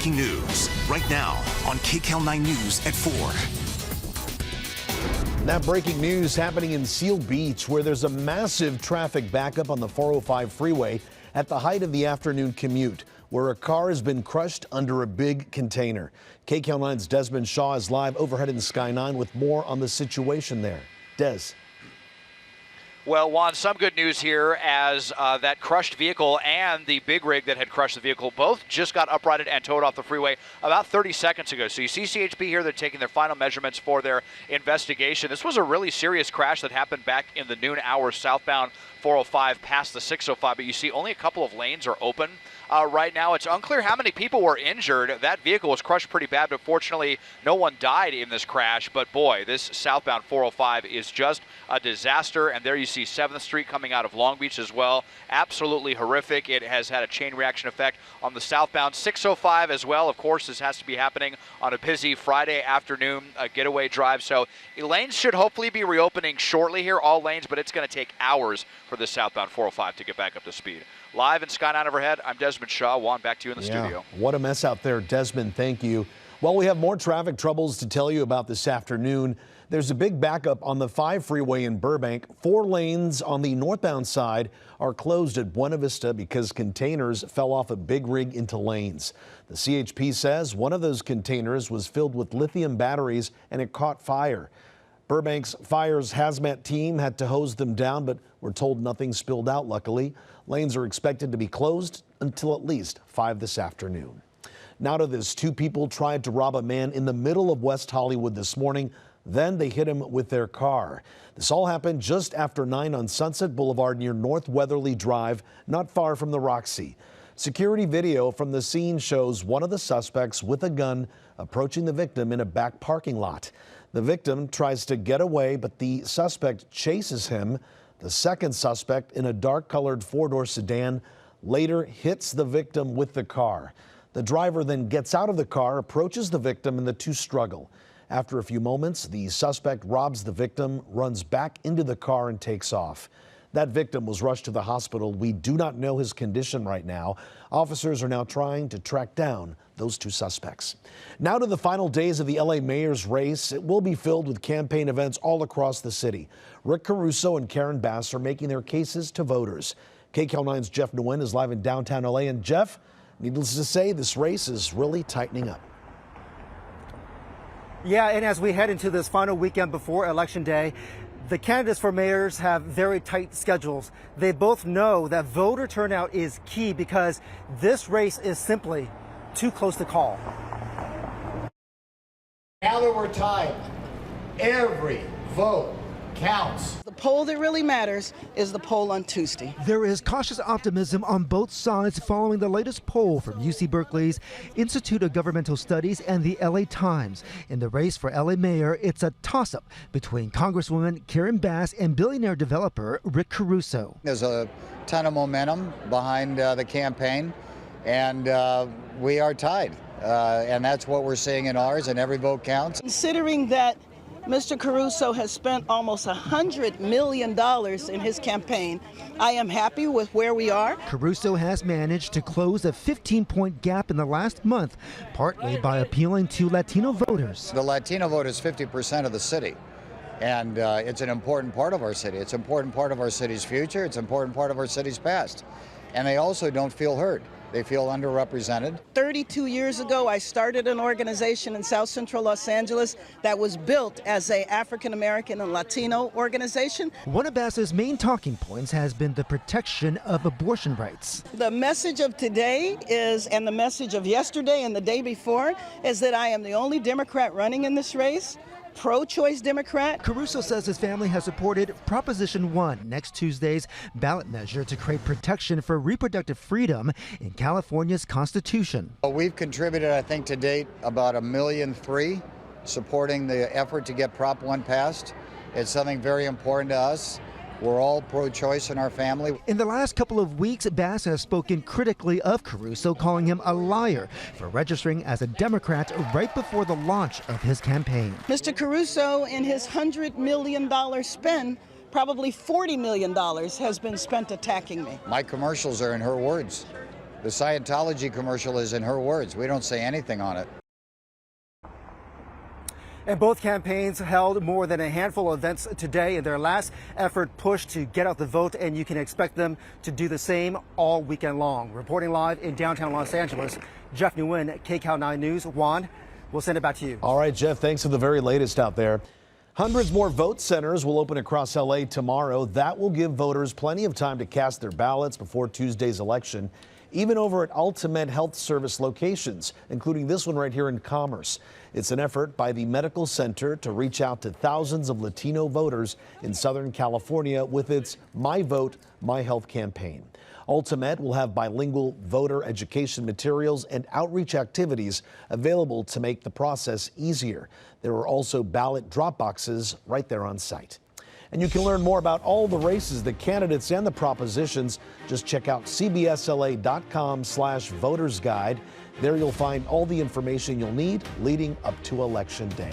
breaking news right now on KCAL9 News at 4. Now breaking news happening in Seal Beach, where there's a massive traffic backup on the 405 freeway at the height of the afternoon commute, where a car has been crushed under a big container. KCAL9's Desmond Shaw is live overhead in Sky 9 with more on the situation there. Des. Well, Juan, some good news here as that crushed vehicle and the big rig that had crushed the vehicle both just got uprighted and towed off the freeway about 30 seconds ago. So you see CHP here, they're taking their final measurements for their investigation. This was a really serious crash that happened back in the noon hours southbound 405 past the 605, but you see only a couple of lanes are open. Right now, it's unclear how many people were injured. That vehicle was crushed pretty bad, but fortunately, no one died in this crash. But boy, this southbound 405 is just a disaster. And there you see 7th Street coming out of Long Beach as well. Absolutely horrific. It has had a chain reaction effect on the southbound 605 as well. Of course, this has to be happening on a busy Friday afternoon getaway drive. So lanes should hopefully be reopening shortly here, all lanes, but it's going to take hours for the southbound 405 to get back up to speed. Live in Sky 9 overhead, I'm Desmond Shaw. Juan, back to you in the studio. What a mess out there, Desmond. Thank you. Well, we have more traffic troubles to tell you about this afternoon. There's a big backup on the 5 freeway in Burbank. 4 lanes on the northbound side are closed at Buena Vista because containers fell off a big rig into lanes. The CHP says one of those containers was filled with lithium batteries and it caught fire. Burbank's fire's hazmat team had to hose them down, but we're told nothing spilled out, luckily. Lanes are expected to be closed until at least 5 this afternoon. Now to this. 2 people tried to rob a man in the middle of West Hollywood this morning. Then they hit him with their car. This all happened just after 9 on Sunset Boulevard near North Weatherly Drive, not far from the Roxy. Security video from the scene shows one of the suspects with a gun approaching the victim in a back parking lot. The victim tries to get away, but the suspect chases him. The second suspect, in a dark-colored 4-door sedan, later hits the victim with the car. The driver then gets out of the car, approaches the victim, and the two struggle. After a few moments, the suspect robs the victim, runs back into the car, and takes off. That victim was rushed to the hospital. We do not know his condition right now. Officers are now trying to track down those 2 suspects. Now to the final days of the LA mayor's race. It will be filled with campaign events all across the city. Rick Caruso and Karen Bass are making their cases to voters. KCAL9's Jeff Nguyen is live in downtown LA. And Jeff, needless to say, this race is really tightening up. Yeah, and as we head into this final weekend before Election Day, the candidates for mayors have very tight schedules. They both know that voter turnout is key because this race is simply too close to call. Now that we're tied, every vote counts. The poll that really matters is the poll on Tuesday. There is cautious optimism on both sides following the latest poll from UC Berkeley's Institute of Governmental Studies and the LA Times. In the race for LA mayor, it's a toss-up between Congresswoman Karen Bass and billionaire developer Rick Caruso. There's a ton of momentum behind the campaign, and we are tied. And that's what we're seeing in ours, and every vote counts. Considering that Mr. Caruso has spent almost $100 million in his campaign, I am happy with where we are. Caruso has managed to close a 15-point gap in the last month, partly by appealing to Latino voters. The Latino vote is 50% of the city, and it's an important part of our city. It's an important part of our city's future. It's an important part of our city's past. And they also don't feel heard. They feel underrepresented. 32 years ago, I started an organization in South Central Los Angeles that was built as an African American and Latino organization. One of Bass's main talking points has been the protection of abortion rights. The message of today is, and the message of yesterday and the day before, is that I am the only Democrat running in this race. Pro-choice Democrat. Caruso says his family has supported Proposition 1, next Tuesday's ballot measure to create protection for reproductive freedom in California's Constitution. We've contributed, I think, to date about $1.3 million supporting the effort to get Prop 1 passed. It's something very important to us. We're all pro-choice in our family. In the last couple of weeks, Bass has spoken critically of Caruso, calling him a liar for registering as a Democrat right before the launch of his campaign. Mr. Caruso, in his $100 million spend, probably $40 million has been spent attacking me. My commercials are in her words. The Scientology commercial is in her words. We don't say anything on it. And both campaigns held more than a handful of events today in their last effort push to get out the vote, and you can expect them to do the same all weekend long. Reporting live in downtown Los Angeles, Jeff Nguyen, KCAL9 News. Juan, we'll send it back to you. All right, Jeff, thanks for the very latest out there. Hundreds more vote centers will open across LA tomorrow. That will give voters plenty of time to cast their ballots before Tuesday's election, even over at Ultimate Health Service locations, including this one right here in Commerce. It's an effort by the Medical Center to reach out to thousands of Latino voters in Southern California with its My Vote, My Health campaign. Ultimate will have bilingual voter education materials and outreach activities available to make the process easier. There are also ballot drop boxes right there on site. And you can learn more about all the races, the candidates, and the propositions. Just check out cbsla.com/voters guide. There you'll find all the information you'll need leading up to Election Day.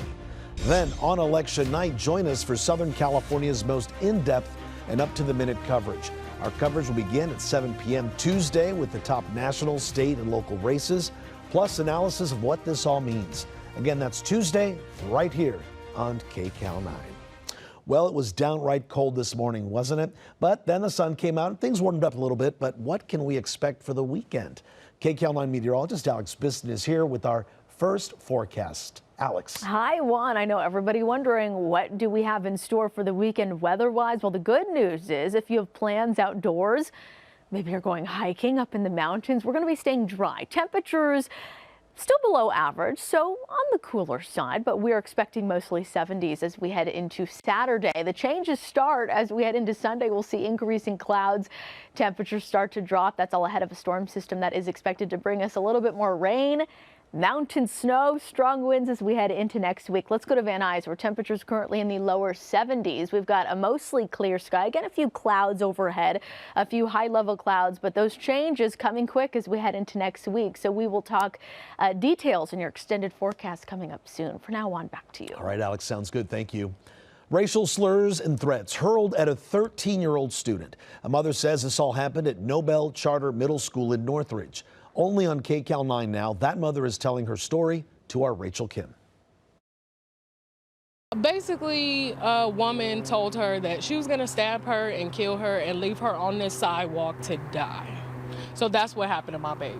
Then on election night, join us for Southern California's most in-depth and up-to-the-minute coverage. Our coverage will begin at 7 p.m. Tuesday with the top national, state, and local races, plus analysis of what this all means. Again, that's Tuesday right here on KCAL9. Well, it was downright cold this morning, wasn't it? But then the sun came out and things warmed up a little bit. But what can we expect for the weekend? KCAL9 meteorologist Alex Biston is here with our first forecast. Alex. Hi, Juan. I know everybody wondering, what do we have in store for the weekend weather-wise? Well, the good news is if you have plans outdoors, maybe you're going hiking up in the mountains, we're going to be staying dry. Temperatures still below average, so on the cooler side, but we're expecting mostly 70s as we head into Saturday. The changes start as we head into Sunday. We'll see increasing clouds. Temperatures start to drop. That's all ahead of a storm system that is expected to bring us a little bit more rain, mountain snow, strong winds as we head into next week. Let's go to Van Nuys, where temperatures currently in the lower 70s. We've got a mostly clear sky. Again, a few clouds overhead, a few high-level clouds, but those changes coming quick as we head into next week. So we will talk details in your extended forecast coming up soon. For now, on back to you. All right, Alex, sounds good. Thank you. Racial slurs and threats hurled at a 13-year-old student. A mother says this all happened at Nobel Charter Middle School in Northridge. Only on KCAL9 now, that mother is telling her story to our Rachel Kim. Basically, a woman told her that she was going to stab her and kill her and leave her on this sidewalk to die. So that's what happened to my baby.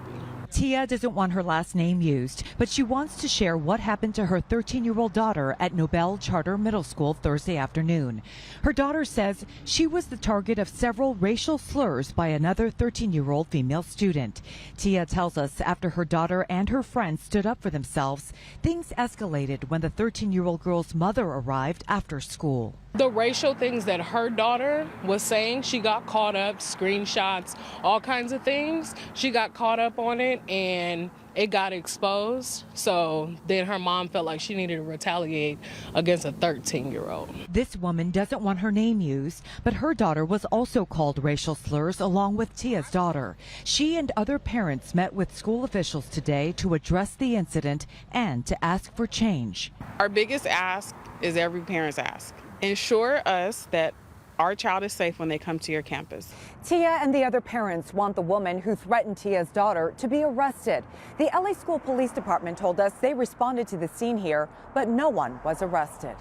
Tia doesn't want her last name used, but she wants to share what happened to her 13-year-old daughter at Nobel Charter Middle School Thursday afternoon. Her daughter says she was the target of several racial slurs by another 13-year-old female student. Tia tells us after her daughter and her friends stood up for themselves, things escalated when the 13-year-old girl's mother arrived after school. The racial things that her daughter was saying, she got caught up, screenshots, all kinds of things. She got caught up on it and it got exposed. So then her mom felt like she needed to retaliate against a 13-year-old. This woman doesn't want her name used, but her daughter was also called racial slurs along with Tia's daughter. She and other parents met with school officials today to address the incident and to ask for change. Our biggest ask is every parent's ask. Ensure us that our child is safe when they come to your campus. Tia and the other parents want the woman who threatened Tia's daughter to be arrested. The LA School Police Department told us they responded to the scene here, but no one was arrested.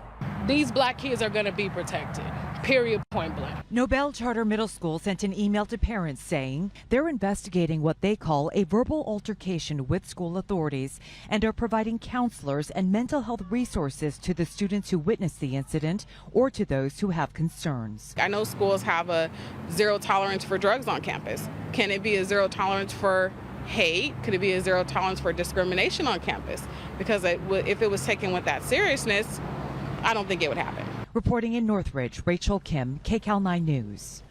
These black kids are going to be protected. Period, point blank. Nobel Charter Middle School sent an email to parents saying they're investigating what they call a verbal altercation with school authorities and are providing counselors and mental health resources to the students who witnessed the incident or to those who have concerns. I know schools have a zero tolerance for drugs on campus. Can it be a zero tolerance for hate? Could it be a zero tolerance for discrimination on campus? Because if it was taken with that seriousness, I don't think it would happen. Reporting in Northridge, Rachel Kim, KCAL9 News.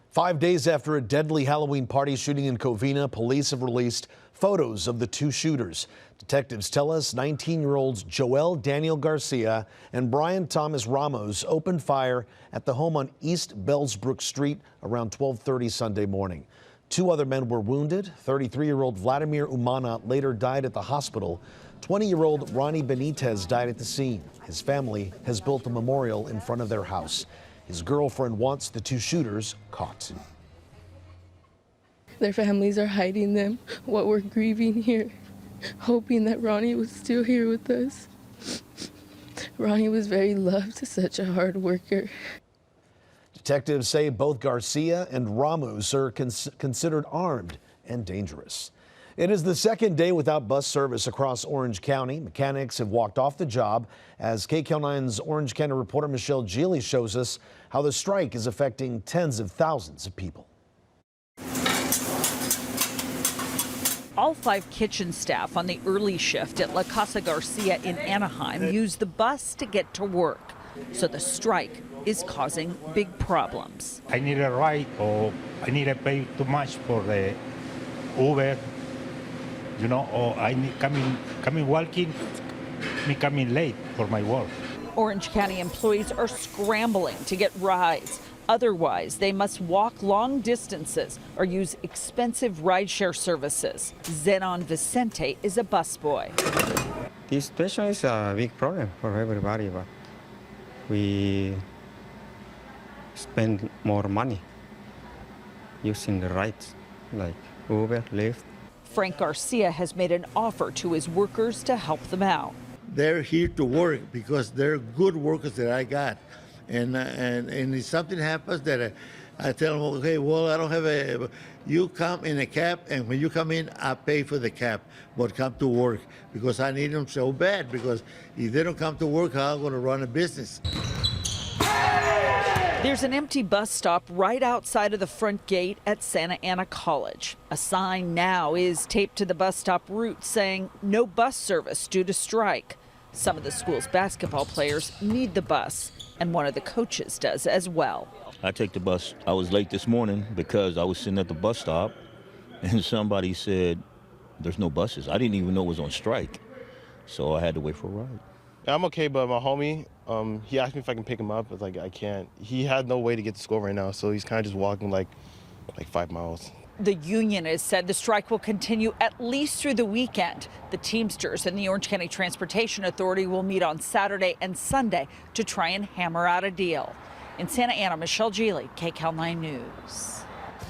5 days after a deadly Halloween party shooting in Covina, police have released photos of the two shooters. Detectives tell us 19-year-olds Joel Daniel Garcia and Brian Thomas Ramos opened fire at the home on East Bellsbrook Street around 12:30 Sunday morning. 2 other men were wounded. 33-year-old Vladimir Umana later died at the hospital. 20-year-old Ronnie Benitez died at the scene. His family has built a memorial in front of their house. His girlfriend wants the two shooters caught. Their families are hiding them while we're grieving here, hoping that Ronnie was still here with us. Ronnie was very loved, such a hard worker. Detectives say both Garcia and Ramos are considered armed and dangerous. It is the second day without bus service across Orange County. Mechanics have walked off the job as KCAL9's Orange County reporter Michelle Geely shows us how the strike is affecting tens of thousands of people. All 5 kitchen staff on the early shift at La Casa Garcia in Anaheim use the bus to get to work. So the strike is causing big problems. I need a ride, or I need to pay too much for the Uber, you know, or I need coming walking, me coming late for my work. Orange County employees are scrambling to get rides. Otherwise, they must walk long distances or use expensive rideshare services. Zenon Vicente is a busboy. This situation is a big problem for everybody, but we spend more money using the rides like Uber, Lyft. Frank Garcia has made an offer to his workers to help them out. They're here to work because they're good workers that I got. And if something happens that I tell them, okay, well, I don't have you come in a cab, and when you come in, I pay for the cab, but come to work because I need them so bad, because if they don't come to work, how am I going to run a business? There's an empty bus stop right outside of the front gate at Santa Ana College. A sign now is taped to the bus stop route saying no bus service due to strike. Some of the school's basketball players need the bus, and one of the coaches does as well. I take the bus. I was late this morning because I was sitting at the bus stop and somebody said there's no buses. I didn't even know it was on strike, so I had to wait for a ride. I'm okay, but my homie, he asked me if I can pick him up. I was like, I can't. He had no way to get to school right now, so he's kind of just walking like 5 miles. The union has said the strike will continue at least through the weekend. The Teamsters and the Orange County Transportation Authority will meet on Saturday and Sunday to try and hammer out a deal. In Santa Ana, Michelle Geely, KCAL9 News.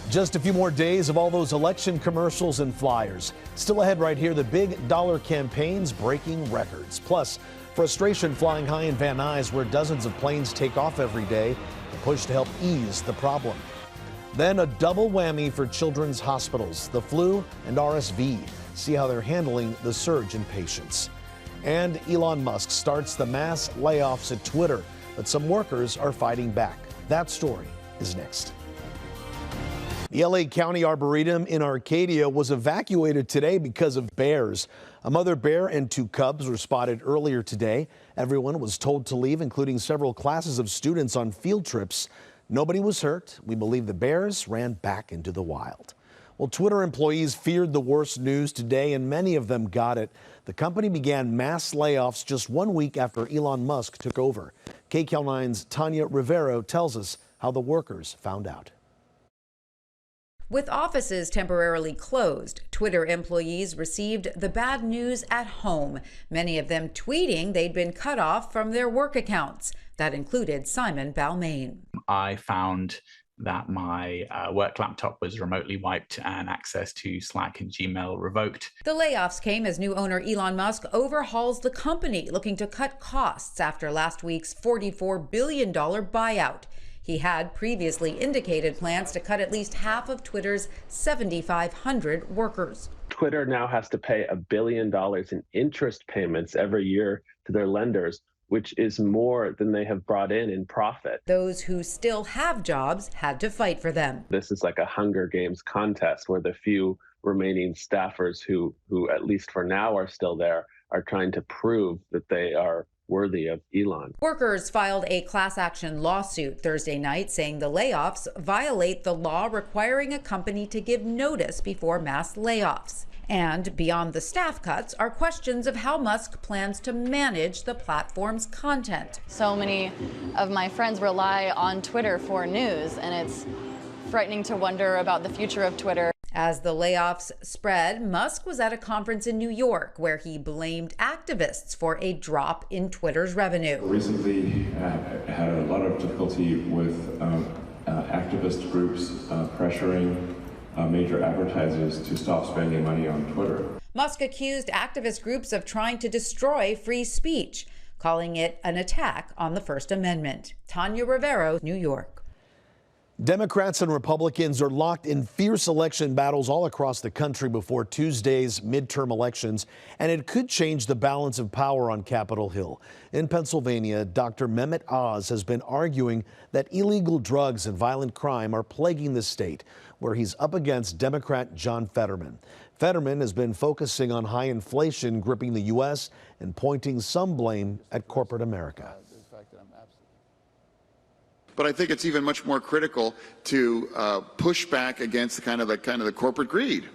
Just a few more days of all those election commercials and flyers. Still ahead right here, the big dollar campaigns breaking records. Plus, frustration flying high in Van Nuys, where dozens of planes take off every day. The push to help ease the problem. Then a double whammy for children's hospitals, the flu and RSV. See how they're handling the surge in patients. And Elon Musk starts the mass layoffs at Twitter, but some workers are fighting back. That story is next. The LA County Arboretum in Arcadia was evacuated today because of bears. A mother bear and 2 cubs were spotted earlier today. Everyone was told to leave, including several classes of students on field trips. Nobody was hurt. We believe the bears ran back into the wild. Well, Twitter employees feared the worst news today, and many of them got it. The company began mass layoffs just 1 week after Elon Musk took over. KCAL9's Tanya Rivero tells us how the workers found out. With offices temporarily closed, Twitter employees received the bad news at home, many of them tweeting they'd been cut off from their work accounts. That included Simon Balmain. I found that my work laptop was remotely wiped and access to Slack and Gmail revoked. The layoffs came as new owner Elon Musk overhauls the company, looking to cut costs after last week's $44 billion buyout. He had previously indicated plans to cut at least half of Twitter's 7,500 workers. Twitter now has to pay $1 billion in interest payments every year to their lenders, which is more than they have brought in profit. Those who still have jobs had to fight for them. This is like a Hunger Games contest where the few remaining staffers who at least for now are still there are trying to prove that they are worthy of Elon. Workers filed a class action lawsuit Thursday night saying the layoffs violate the law requiring a company to give notice before mass layoffs. And beyond the staff cuts are questions of how Musk plans to manage the platform's content. So many of my friends rely on Twitter for news, and it's frightening to wonder about the future of Twitter. As the layoffs spread, Musk was at a conference in New York where he blamed activists for a drop in Twitter's revenue. Recently, had a lot of difficulty with activist groups pressuring major advertisers to stop spending money on Twitter. Musk accused activist groups of trying to destroy free speech, calling it an attack on the First Amendment. Tanya Rivero, New York. Democrats and Republicans are locked in fierce election battles all across the country before Tuesday's midterm elections, and it could change the balance of power on Capitol Hill. In Pennsylvania, Dr. Mehmet Oz has been arguing that illegal drugs and violent crime are plaguing the state, where he's up against Democrat John Fetterman. Fetterman has been focusing on high inflation gripping the U.S. and pointing some blame at corporate America. But I think it's even much more critical to push back against the kind of the corporate greed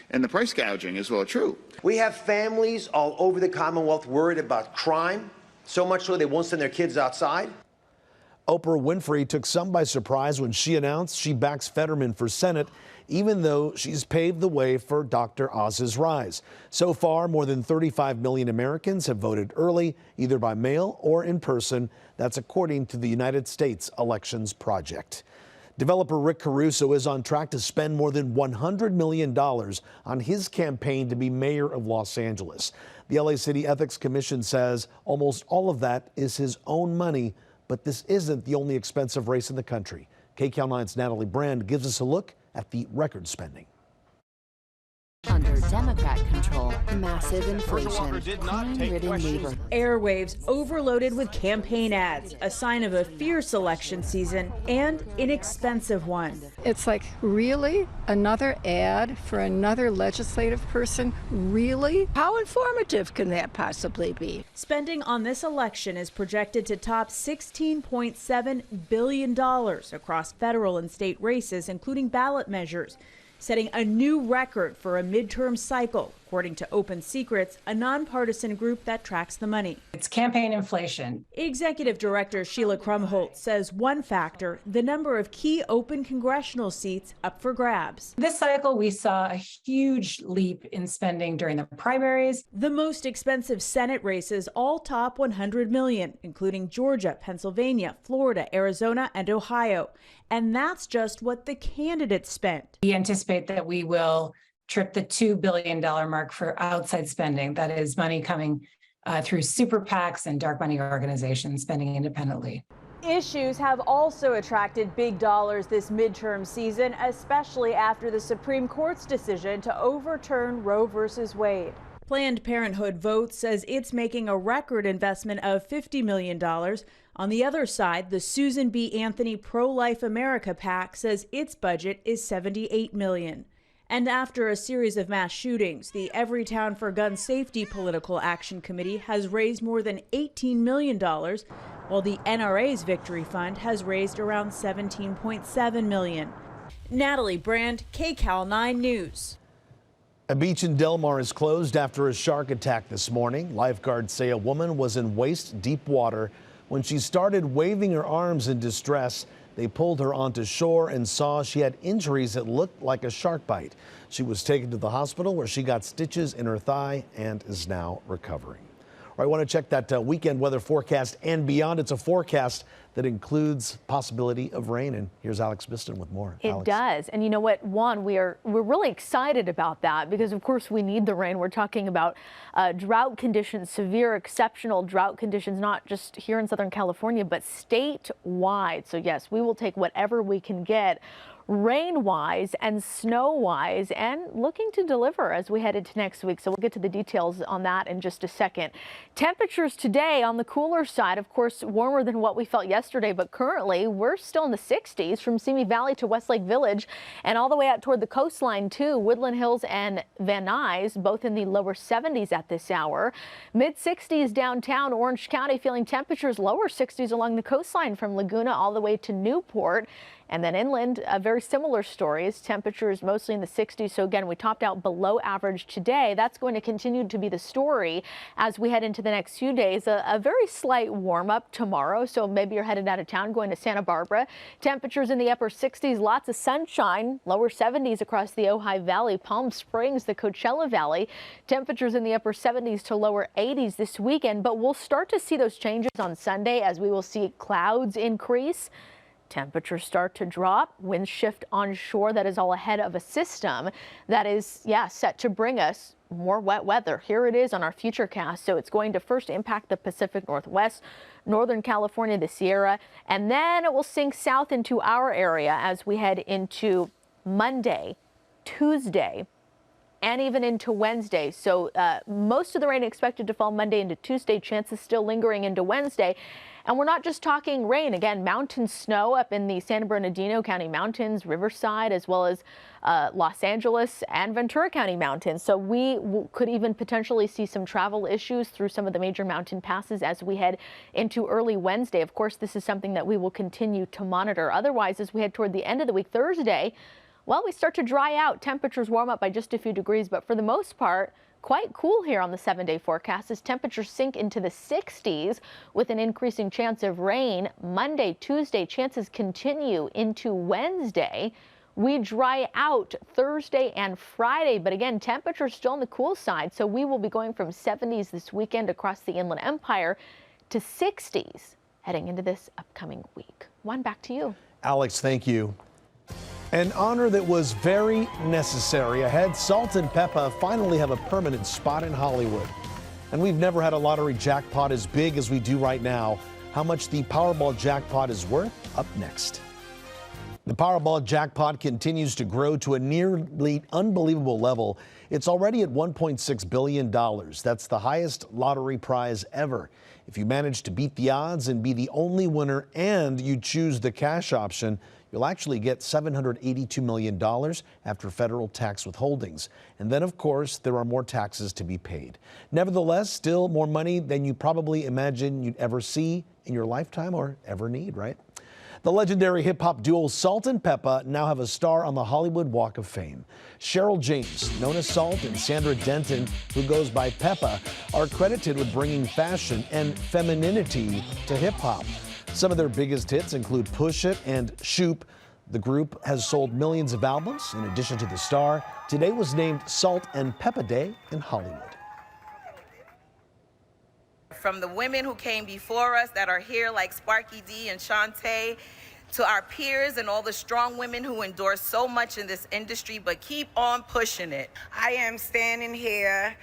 and the price gouging as well. True. We have families all over the Commonwealth worried about crime, so much so they won't send their kids outside. Oprah Winfrey took some by surprise when she announced she backs Fetterman for Senate, even though she's paved the way for Dr. Oz's rise. So far, more than 35 million Americans have voted early, either by mail or in person. That's according to the United States Elections Project. Developer Rick Caruso is on track to spend more than $100 million on his campaign to be mayor of Los Angeles. The LA City Ethics Commission says almost all of that is his own money, but this isn't the only expensive race in the country. KCAL9's Natalie Brand gives us a look at the record spending. Under Democrat control, massive inflation, crime-ridden neighborhoods. Airwaves overloaded with campaign ads, a sign of a fierce election season and inexpensive one. It's like, really? Another ad for another legislative person? Really? How informative can that possibly be? Spending on this election is projected to top $16.7 billion across federal and state races, including ballot measures, setting a new record for a midterm cycle, according to Open Secrets, a nonpartisan group that tracks the money. It's campaign inflation. Executive Director Sheila Krumholtz says one factor, the number of key open congressional seats up for grabs. This cycle, we saw a huge leap in spending during the primaries. The most expensive Senate races all top $100 million, including Georgia, Pennsylvania, Florida, Arizona, and Ohio. And that's just what the candidates spent. We anticipate that we will trip the $2 billion mark for outside spending. That is money coming through super PACs and dark money organizations spending independently. Issues have also attracted big dollars this midterm season, especially after the Supreme Court's decision to overturn Roe v. Wade. Planned Parenthood Votes says it's making a record investment of $50 million. On the other side, the Susan B. Anthony Pro-Life America PAC says its budget is $78 million. And after a series of mass shootings, the Everytown for Gun Safety Political Action Committee has raised more than $18 million, while the NRA's Victory Fund has raised around $17.7 million. Natalie Brand, KCAL9 News. A beach in Del Mar is closed after a shark attack this morning. Lifeguards say a woman was in waist-deep water when she started waving her arms in distress. They pulled her onto shore and saw she had injuries that looked like a shark bite. She was taken to the hospital where she got stitches in her thigh and is now recovering. I want to check that weekend weather forecast and beyond. It's a forecast that includes possibility of rain. And here's Alex Biston with more. It does. And you know what, Juan, we're really excited about that because, of course, we need the rain. We're talking about drought conditions, severe, exceptional drought conditions, not just here in Southern California, but statewide. So, yes, we will take whatever we can get rain-wise and snow-wise, and looking to deliver as we head into next week. So we'll get to the details on that in just a second. Temperatures today on the cooler side, of course, warmer than what we felt yesterday, but currently we're still in the 60s from Simi Valley to Westlake Village and all the way out toward the coastline too. Woodland Hills and Van Nuys, both in the lower 70s at this hour. Mid-60s downtown Orange County, feeling temperatures lower 60s along the coastline from Laguna all the way to Newport. And then inland, very similar stories. Temperatures mostly in the 60s. So again, we topped out below average today. That's going to continue to be the story as we head into the next few days. A very slight warm up tomorrow. So maybe you're headed out of town going to Santa Barbara. Temperatures in the upper 60s, lots of sunshine, lower 70s across the Ojai Valley, Palm Springs, the Coachella Valley. Temperatures in the upper 70s to lower 80s this weekend. But we'll start to see those changes on Sunday as we will see clouds increase. temperatures start to drop, winds shift onshore. That is all ahead of a system that is, set to bring us more wet weather. Here it is on our futurecast. So it's going to first impact the Pacific Northwest, Northern California, the Sierra, and then it will sink south into our area as we head into Monday, Tuesday, and even into Wednesday. So most of the rain expected to fall Monday into Tuesday, chances still lingering into Wednesday. And we're not just talking rain. Again, mountain snow up in the San Bernardino County mountains, Riverside, as well as Los Angeles and Ventura County mountains. So we could even potentially see some travel issues through some of the major mountain passes as we head into early Wednesday. Of course, this is something that we will continue to monitor. Otherwise, as we head toward the end of the week, Thursday, well, we start to dry out. Temperatures warm up by just a few degrees, but for the most part, quite cool here on the 7-day forecast as temperatures sink into the 60s with an increasing chance of rain. Monday, Tuesday, chances continue into Wednesday. We dry out Thursday and Friday, but again, temperatures still on the cool side. So we will be going from 70s this weekend across the Inland Empire to 60s heading into this upcoming week. Juan, back to you. Alex, thank you. An honor that was very necessary ahead. Salt and Peppa finally have a permanent spot in Hollywood. And we've never had a lottery jackpot as big as we do right now. How much the Powerball jackpot is worth? Up next. The Powerball jackpot continues to grow to a nearly unbelievable level. It's already at $1.6 billion. That's the highest lottery prize ever. If you manage to beat the odds and be the only winner and you choose the cash option, you'll actually get $782 million after federal tax withholdings. And then, of course, there are more taxes to be paid. Nevertheless, still more money than you probably imagine you'd ever see in your lifetime or ever need, right? The legendary hip-hop duo Salt and Peppa now have a star on the Hollywood Walk of Fame. Cheryl James, known as Salt, and Sandra Denton, who goes by Peppa, are credited with bringing fashion and femininity to hip-hop. Some of their biggest hits include Push It and Shoop. The group has sold millions of albums. In addition to the star, today was named Salt and Peppa Day in Hollywood. From the women who came before us that are here, like Sparky D and Shantae, to our peers and all the strong women who endure so much in this industry, but keep on pushing it. I am standing here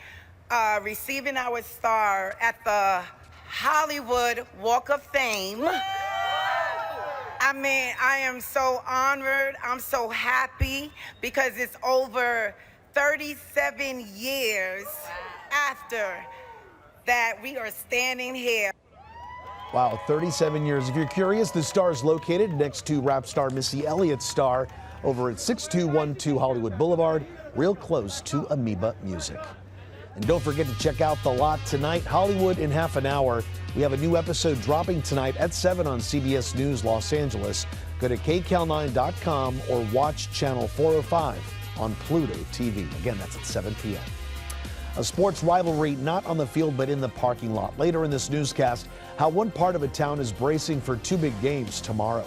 receiving our star at the Hollywood Walk of Fame. I mean, I am so honored. I'm so happy because it's over 37 years after that we are standing here. Wow, 37 years. If you're curious, the star is located next to rap star Missy Elliott's star over at 6212 Hollywood Boulevard, real close to Amoeba Music. And don't forget to check out The Lot tonight, Hollywood in half an hour. We have a new episode dropping tonight at 7 on CBS News Los Angeles. Go to KCAL9.com or watch channel 405 on Pluto TV. Again, that's at 7 p.m. A sports rivalry not on the field but in the parking lot. Later in this newscast, how one part of a town is bracing for two big games tomorrow.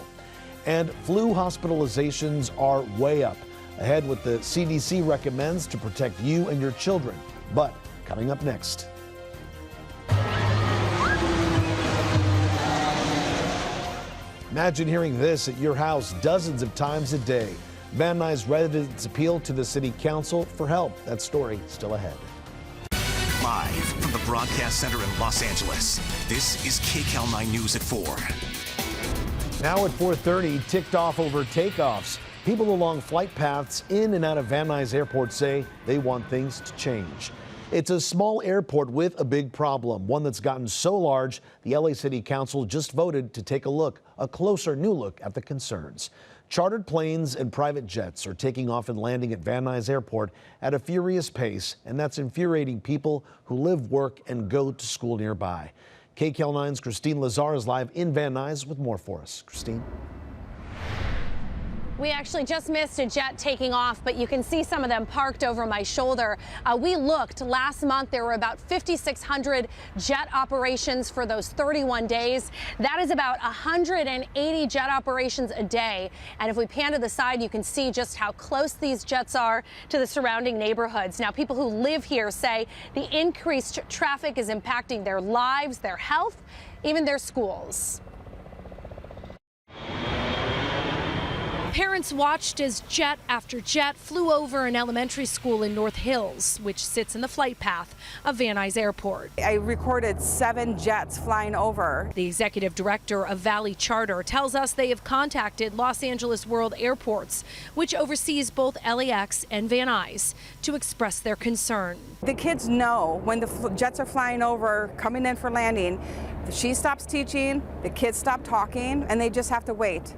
And flu hospitalizations are way up. Ahead, what the CDC recommends to protect you and your children. But coming up next. Imagine hearing this at your house dozens of times a day. Van Nuys residents appeal to the city council for help. That story still ahead. Live from the Broadcast Center in Los Angeles, this is KCAL9 News at 4. Now at 4:30, ticked off over takeoffs. People along flight paths in and out of Van Nuys Airport say they want things to change. It's a small airport with a big problem, one that's gotten so large, the LA City Council just voted to take a closer new look at the concerns. Chartered planes and private jets are taking off and landing at Van Nuys Airport at a furious pace, and that's infuriating people who live, work, and go to school nearby. KCAL9's Christine Lazar is live in Van Nuys with more for us. Christine. We actually just missed a jet taking off, but you can see some of them parked over my shoulder. We looked last month, there were about 5,600 jet operations for those 31 days. That is about 180 jet operations a day. And if we pan to the side, you can see just how close these jets are to the surrounding neighborhoods. Now, people who live here say the increased traffic is impacting their lives, their health, even their schools. Parents watched as jet after jet flew over an elementary school in North Hills, which sits in the flight path of Van Nuys Airport. I recorded 7 jets flying over. The executive director of Valley Charter tells us they have contacted Los Angeles World Airports, which oversees both LAX and Van Nuys, to express their concern. The kids know when the jets are flying over, coming in for landing, she stops teaching, the kids stop talking, and they just have to wait.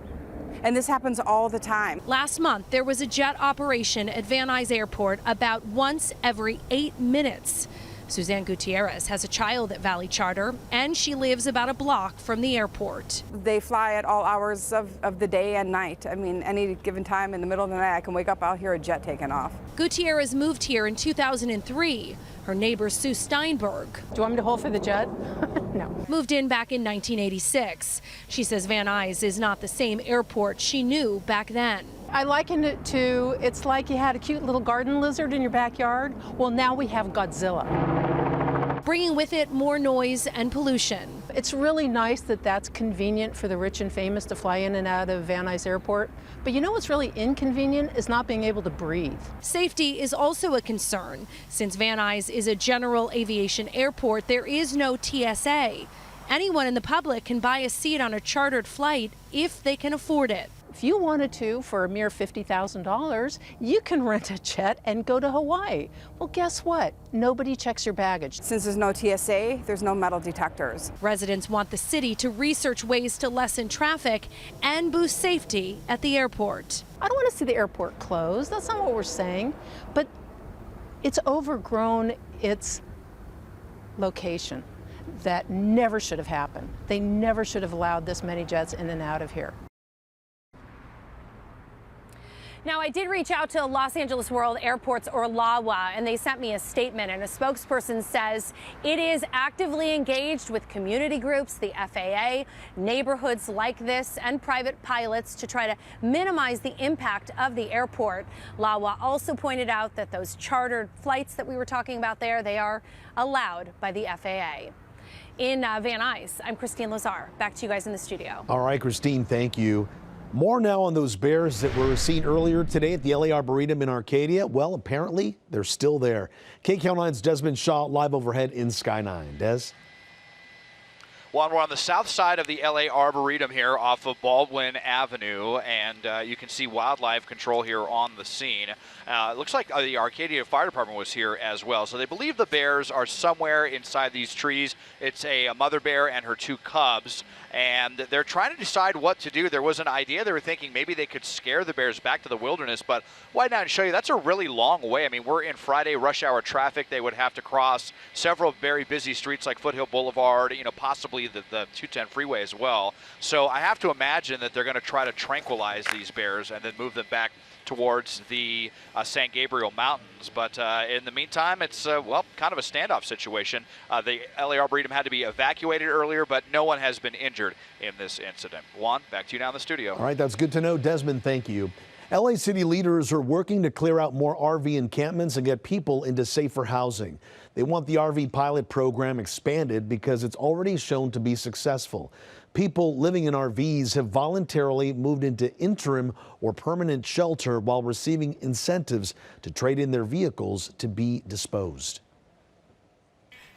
And this happens all the time. Last month, there was a jet operation at Van Nuys Airport about once every 8 minutes. Suzanne Gutierrez has a child at Valley Charter, and she lives about a block from the airport. They fly at all hours of the day and night. I mean, any given time in the middle of the night, I can wake up, I'll hear a jet taking off. Gutierrez moved here in 2003. Her neighbor, Sue Steinberg. Do you want me to hold for the jet? No. Moved in back in 1986. She says Van Nuys is not the same airport she knew back then. I liken it to, it's like you had a cute little garden lizard in your backyard. Well, now we have Godzilla. Bringing with it more noise and pollution. It's really nice that that's convenient for the rich and famous to fly in and out of Van Nuys Airport. But you know what's really inconvenient is not being able to breathe. Safety is also a concern. Since Van Nuys is a general aviation airport, there is no TSA. Anyone in the public can buy a seat on a chartered flight if they can afford it. If you wanted to, for a mere $50,000, you can rent a jet and go to Hawaii. Well, guess what? Nobody checks your baggage. Since there's no TSA, there's no metal detectors. Residents want the city to research ways to lessen traffic and boost safety at the airport. I don't want to see the airport closed. That's not what we're saying. But it's overgrown its location. That never should have happened. They never should have allowed this many jets in and out of here. Now, I did reach out to Los Angeles World Airports or LAWA, and they sent me a statement, and a spokesperson says it is actively engaged with community groups, the FAA, neighborhoods like this, and private pilots to try to minimize the impact of the airport. LAWA also pointed out that those chartered flights that we were talking about there, they are allowed by the FAA. In Van Nuys, I'm Christine Lazar. Back to you guys in the studio. All right, Christine, thank you. More now on those bears that were seen earlier today at the LA Arboretum in Arcadia. Well, apparently they're still there. KCAL9's Desmond Shaw live overhead in Sky 9. Des? Well, we're on the south side of the LA Arboretum here off of Baldwin Avenue, and you can see wildlife control here on the scene. It looks like the Arcadia Fire Department was here as well. So they believe the bears are somewhere inside these trees. It's a mother bear and her 2 cubs, and they're trying to decide what to do. There was an idea they were thinking maybe they could scare the bears back to the wilderness, but why not show you that's a really long way. I mean, we're in Friday rush hour traffic. They would have to cross several very busy streets like Foothill Boulevard, possibly the 210 freeway as well. So I have to imagine that they're going to try to tranquilize these bears and then move them back towards the San Gabriel Mountains. But in the meantime, it's, well, kind of a standoff situation. The LA Arboretum had to be evacuated earlier, but no one has been injured in this incident. Juan, back to you now in the studio. All right, that's good to know. Desmond, thank you. LA city leaders are working to clear out more RV encampments and get people into safer housing. They want the RV pilot program expanded because it's already shown to be successful. People living in RVs have voluntarily moved into interim or permanent shelter while receiving incentives to trade in their vehicles to be disposed.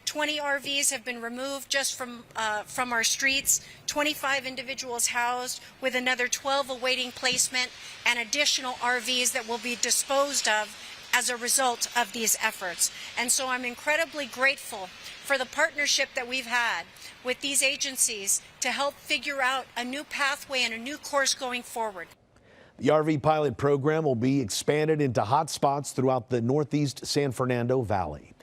20 RVs have been removed just from our streets, 25 individuals housed, with another 12 awaiting placement, and additional RVs that will be disposed of as a result of these efforts. And so I'm incredibly grateful for the partnership that we've had with these agencies to help figure out a new pathway and a new course going forward. The RV pilot program will be expanded into hot spots throughout the Northeast San Fernando Valley.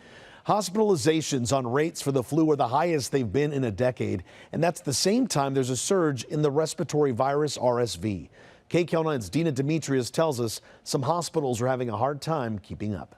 Hospitalizations on rates for the flu are the highest they've been in a decade, and that's the same time there's a surge in the respiratory virus RSV. KCAL9's Dina Demetrius tells us some hospitals are having a hard time keeping up.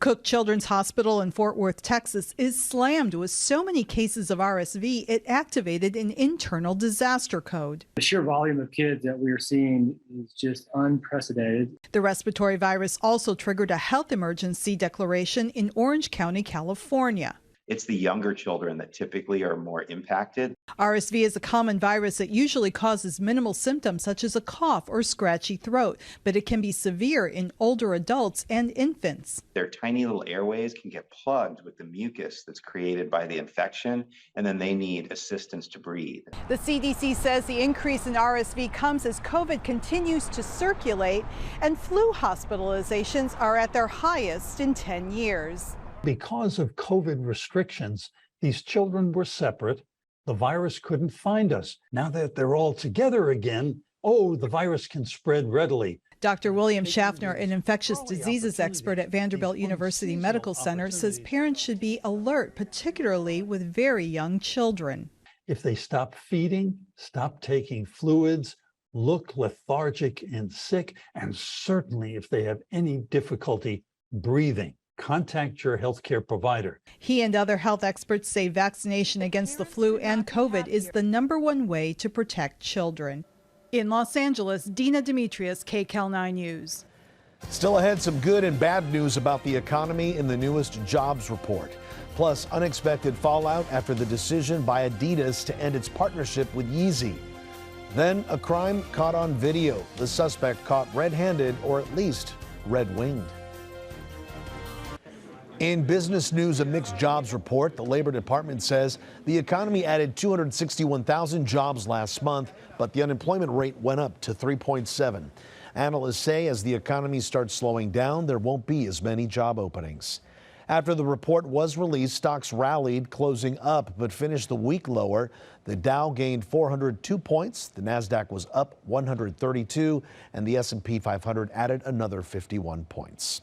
Cook Children's Hospital in Fort Worth, Texas is slammed with so many cases of RSV it activated an internal disaster code. The sheer volume of kids that we are seeing is just unprecedented. The respiratory virus also triggered a health emergency declaration in Orange County, California. It's the younger children that typically are more impacted. RSV is a common virus that usually causes minimal symptoms such as a cough or scratchy throat, but it can be severe in older adults and infants. Their tiny little airways can get plugged with the mucus that's created by the infection, and then they need assistance to breathe. The CDC says the increase in RSV comes as COVID continues to circulate and flu hospitalizations are at their highest in 10 years. Because of COVID restrictions, these children were separate. The virus couldn't find us. Now that they're all together again, the virus can spread readily. Dr. William Schaffner, an infectious diseases expert at Vanderbilt University Medical Center, says parents should be alert, particularly with very young children. If they stop feeding, stop taking fluids, look lethargic and sick, and certainly if they have any difficulty breathing, contact your healthcare provider. He and other health experts say vaccination against the flu and COVID is the #1 way to protect children. In Los Angeles, Dina Demetrius, KCAL9 News. Still ahead, some good and bad news about the economy in the newest jobs report. Plus, unexpected fallout after the decision by Adidas to end its partnership with Yeezy. Then, a crime caught on video. The suspect caught red-handed, or at least red-winged. In business news, a mixed jobs report. The Labor Department says the economy added 261,000 jobs last month, but the unemployment rate went up to 3.7. Analysts say as the economy starts slowing down, there won't be as many job openings. After the report was released, stocks rallied, closing up, but finished the week lower. The Dow gained 402 points, the Nasdaq was up 132, and the S&P 500 added another 51 points.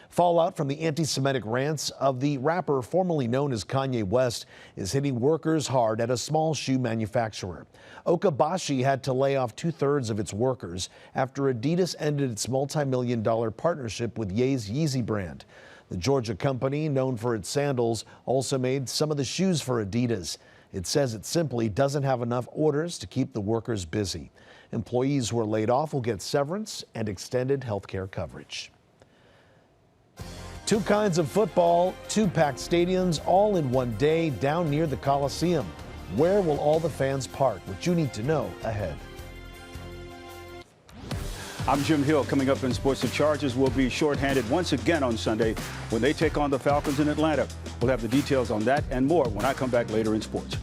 Fallout from the anti-Semitic rants of the rapper formerly known as Kanye West is hitting workers hard at a small shoe manufacturer. Okabashi had to lay off 2/3 of its workers after Adidas ended its multi-million-dollar partnership with Ye's Yeezy brand. The Georgia company, known for its sandals, also made some of the shoes for Adidas. It says it simply doesn't have enough orders to keep the workers busy. Employees who are laid off will get severance and extended health care coverage. Two kinds of football, two packed stadiums, all in one day down near the Coliseum. Where will all the fans park? What you need to know ahead. I'm Jim Hill. Coming up in sports, the Chargers will be shorthanded once again on Sunday when they take on the Falcons in Atlanta. We'll have the details on that and more when I come back later in sports.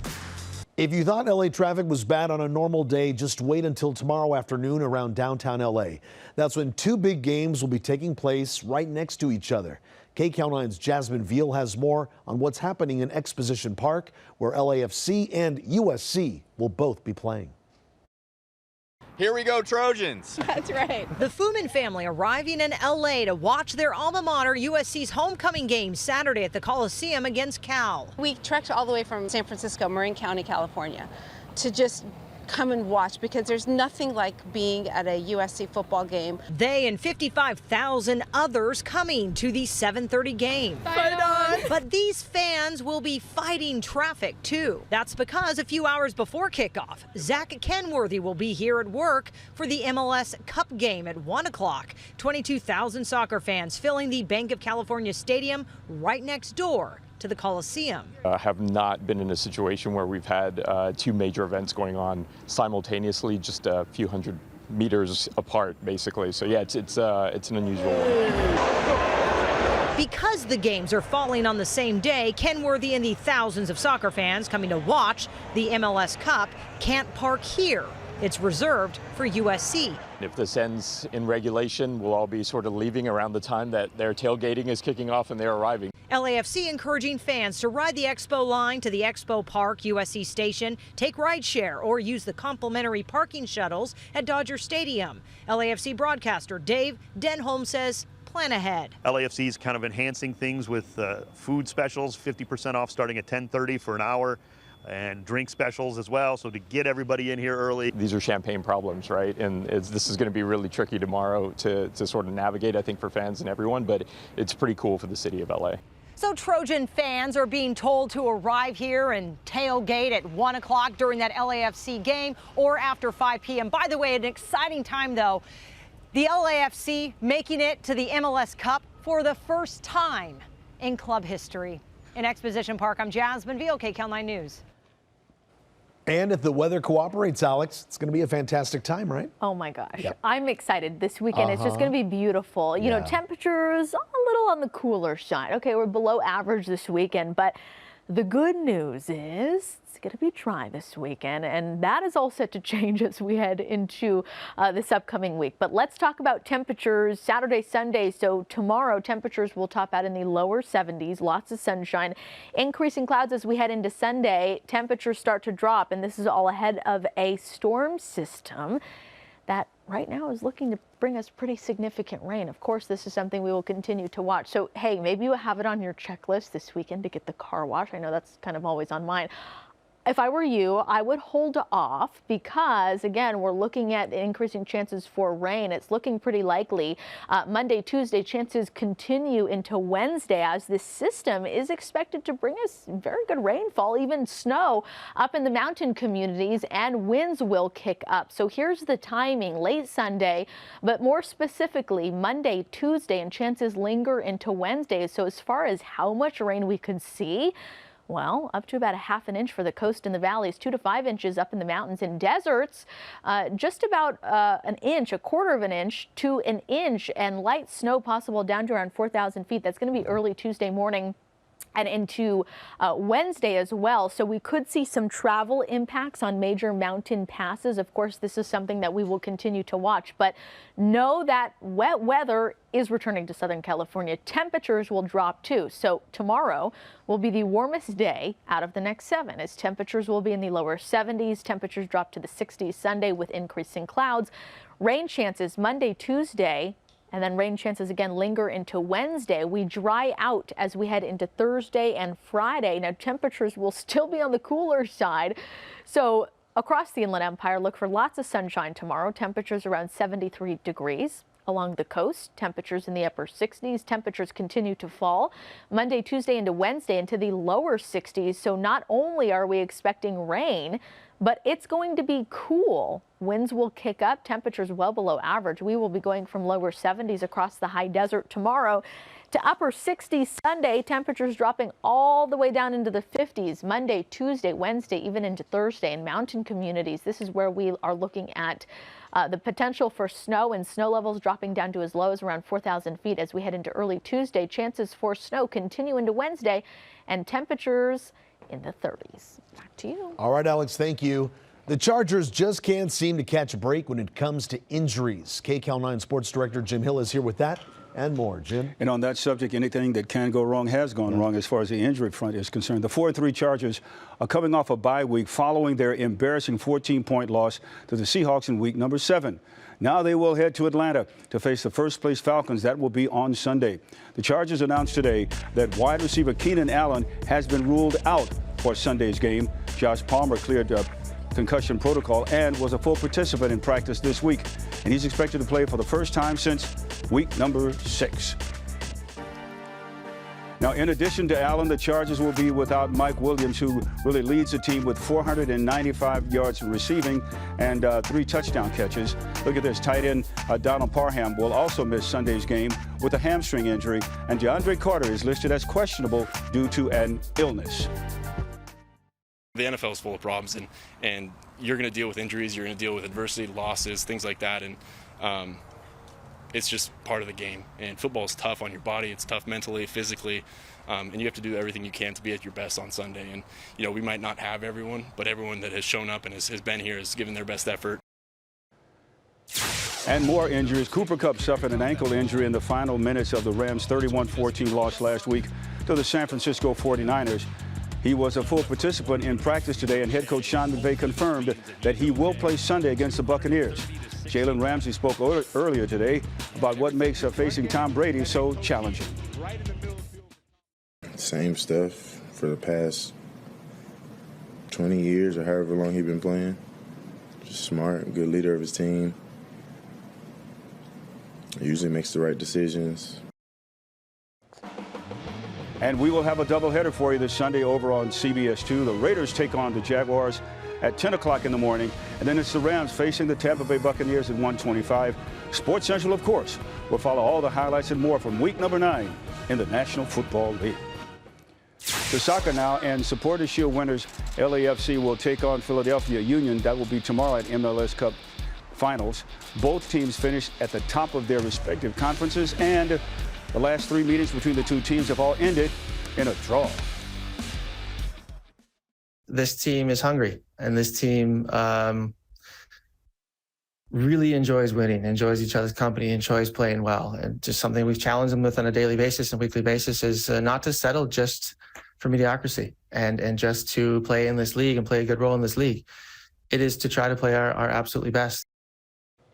If you thought LA traffic was bad on a normal day, just wait until tomorrow afternoon around downtown LA. That's when two big games will be taking place right next to each other. KCAL9's Jasmine Veal has more on what's happening in Exposition Park, where LAFC and USC will both be playing. Here we go, Trojans. That's right. The Fuman family arriving in LA to watch their alma mater, USC's homecoming game Saturday at the Coliseum against Cal. We trekked all the way from San Francisco, Marin County, California, to just come and watch because there's nothing like being at a USC football game. They and 55,000 others coming to the 7:30 game. Fight on! But these fans will be fighting traffic too. That's because a few hours before kickoff, Zach Kenworthy will be here at work for the MLS Cup game at 1 o'clock. 22,000 soccer fans filling the Bank of California Stadium right next door to the Coliseum. Have not been in a situation where we've had two major events going on simultaneously, just a few hundred meters apart, basically. So yeah, it's an unusual one. Because the games are falling on the same day, Kenworthy and the thousands of soccer fans coming to watch the MLS Cup can't park here. It's reserved for USC. If this ends in regulation, we'll all be sort of leaving around the time that their tailgating is kicking off and they're arriving. LAFC encouraging fans to ride the Expo line to the Expo Park USC station, take rideshare, or use the complimentary parking shuttles at Dodger Stadium. LAFC broadcaster Dave Denholm says, plan ahead. LAFC is kind of enhancing things with food specials, 50% off starting at 10:30 for an hour, and drink specials as well, so to get everybody in here early. These are champagne problems, right? And this is going to be really tricky tomorrow to sort of navigate, I think, for fans and everyone, but it's pretty cool for the city of LA. So Trojan fans are being told to arrive here and tailgate at 1 o'clock during that LAFC game or after 5 p.m. By the way, an exciting time, though. The LAFC making it to the MLS Cup for the first time in club history. In Exposition Park, I'm Jasmine Veal, KCAL9 News. And if the weather cooperates, Alex, it's going to be a fantastic time, right? Oh my gosh. Yep. I'm excited this weekend. It's just going to be beautiful. You know, temperatures a little on the cooler side. Okay, we're below average this weekend, but the good news is it's going to be dry this weekend, and that is all set to change as we head into this upcoming week. But let's talk about temperatures Saturday, Sunday. So tomorrow, temperatures will top out in the lower 70s, lots of sunshine, increasing clouds as we head into Sunday. Temperatures start to drop, and this is all ahead of a storm system that right now is looking to bring us pretty significant rain. Of course, this is something we will continue to watch. So, hey, maybe you have it on your checklist this weekend to get the car washed. I know that's kind of always on mine. If I were you, I would hold off because, again, we're looking at increasing chances for rain. It's looking pretty likely. Monday, Tuesday, chances continue into Wednesday as this system is expected to bring us very good rainfall, even snow up in the mountain communities, and winds will kick up. So here's the timing: late Sunday, but more specifically Monday, Tuesday, and chances linger into Wednesday. So as far as how much rain we could see, well, up to about a half an inch for the coast and the valleys, 2 to 5 inches up in the mountains and deserts, just about an inch, a quarter of an inch to an inch, and light snow possible down to around 4,000 feet. That's going to be early Tuesday morning and into Wednesday as well. So we could see some travel impacts on major mountain passes. Of course, this is something that we will continue to watch, but know that wet weather is returning to Southern California. Temperatures will drop too. So tomorrow will be the warmest day out of the next 7, as temperatures will be in the lower 70s. Temperatures drop to the 60s Sunday with increasing clouds. Rain chances Monday, Tuesday, and then rain chances again linger into Wednesday. We dry out as we head into Thursday and Friday. Now, temperatures will still be on the cooler side. So across the Inland Empire, look for lots of sunshine tomorrow. Temperatures around 73 degrees. Along the coast, temperatures in the upper 60s. Temperatures continue to fall Monday, Tuesday into Wednesday into the lower 60s. So not only are we expecting rain, but it's going to be cool. Winds will kick up, temperatures well below average. We will be going from lower 70s across the high desert tomorrow to upper 60s Sunday. Temperatures dropping all the way down into the 50s Monday, Tuesday, Wednesday, even into Thursday. In mountain communities, this is where we are looking at the potential for snow, and snow levels dropping down to as low as around 4,000 feet as we head into early Tuesday. Chances for snow continue into Wednesday, and temperatures in the 30s. Back to you. All right, Alex, thank you. The Chargers just can't seem to catch a break when it comes to injuries. KCAL9 Sports Director Jim Hill is here with that and more. Jim? And on that subject, anything that can go wrong has gone wrong as far as the injury front is concerned. The 4-3 Chargers are coming off a bye week following their embarrassing 14-point loss to the Seahawks in week number 7. Now they will head to Atlanta to face the first-place Falcons. That will be on Sunday. The Chargers announced today that wide receiver Keenan Allen has been ruled out for Sunday's game. Josh Palmer cleared concussion protocol and was a full participant in practice this week. And he's expected to play for the first time since week number 6. Now, in addition to Allen, the Chargers will be without Mike Williams, who really leads the team with 495 yards receiving and 3 touchdown catches. Look at this. Tight end Donald Parham will also miss Sunday's game with a hamstring injury, and DeAndre Carter is listed as questionable due to an illness. The NFL is full of problems, and you're going to deal with injuries, you're going to deal with adversity, losses, things like that, and it's just part of the game. And football is tough on your body, it's tough mentally, physically, and you have to do everything you can to be at your best on Sunday. And we might not have everyone, but everyone that has shown up and has been here has given their best effort. And more injuries. Cooper Kupp suffered an ankle injury in the final minutes of the Rams' 31-14 loss last week to the San Francisco 49ers. He was a full participant in practice today, and head coach Sean McVay confirmed that he will play Sunday against the Buccaneers. Jalen Ramsey spoke earlier today about what makes facing Tom Brady so challenging. Same stuff for the past 20 years or however long he's been playing. Just smart, good leader of his team. Usually makes the right decisions. And we will have a doubleheader for you this Sunday over on CBS2. The Raiders take on the Jaguars at 10 o'clock in the morning. And then it's the Rams facing the Tampa Bay Buccaneers at 1:25. Sports Central, of course, will follow all the highlights and more from week number 9 in the National Football League. To soccer now, and Supporters Shield winners LAFC will take on Philadelphia Union. That will be tomorrow at MLS Cup Finals. Both teams finished at the top of their respective conferences, and the last 3 meetings between the two teams have all ended in a draw. This team is hungry, and this team really enjoys winning, enjoys each other's company, enjoys playing well. And just something we've challenged them with on a daily basis and weekly basis is not to settle just for mediocrity and just to play in this league and play a good role in this league. It is to try to play our absolutely best.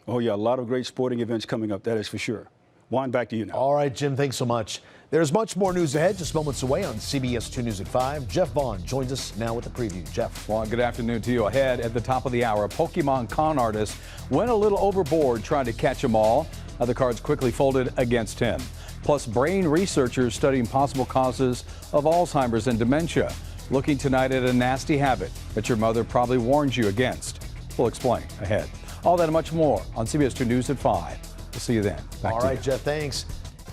Oh, yeah, a lot of great sporting events coming up, that is for sure. Juan, back to you now. All right, Jim, thanks so much. There's much more news ahead, just moments away on CBS 2 News at 5. Jeff Vaughn joins us now with the preview. Jeff. Well, good afternoon to you. Ahead at the top of the hour, a Pokemon con artist went a little overboard trying to catch them all. Other cards quickly folded against him. Plus, brain researchers studying possible causes of Alzheimer's and dementia. Looking tonight at a nasty habit that your mother probably warned you against. We'll explain ahead. All that and much more on CBS 2 News at 5. We'll see you then. Back All to right, you. Jeff, thanks.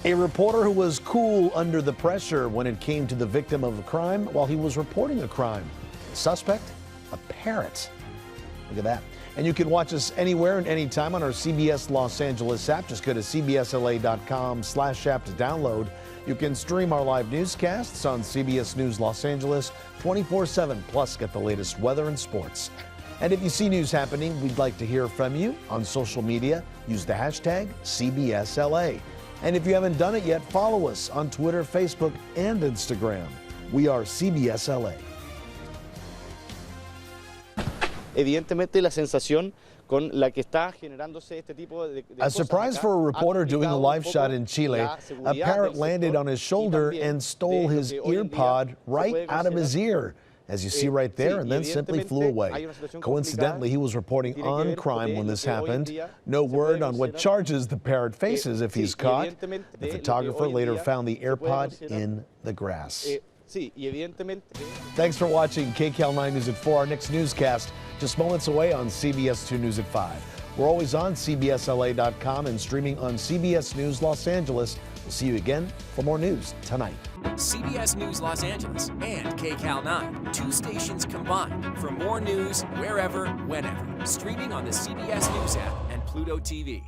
A reporter who was cool under the pressure when it came to the victim of a crime while he was reporting a crime. Suspect? A parrot. Look at that. And you can watch us anywhere and anytime on our CBS Los Angeles app. Just go to cbsla.com/app to download. You can stream our live newscasts on CBS News Los Angeles 24/7, plus get the latest weather and sports. And if you see news happening, we'd like to hear from you on social media. Use the hashtag CBSLA. And if you haven't done it yet, follow us on Twitter, Facebook, and Instagram. We are CBSLA. Evidentemente, la sensación con la que está generándose este tipo de A surprise for a reporter doing a live shot in Chile. A parrot landed on his shoulder and stole his ear pod right out of his ear, as you see right there, and then simply flew away. Coincidentally, he was reporting on crime when this happened. No word on what charges the parrot faces if he's caught. The photographer later found the AirPod in the grass. Thanks for watching KCAL9 News at 4. Our next newscast just moments away on CBS 2 News at 5. We're always on CBSLA.com and streaming on CBS News Los Angeles. We'll see you again for more news tonight. CBS News Los Angeles and KCAL9, 2 stations combined for more news wherever, whenever. Streaming on the CBS News app and Pluto TV.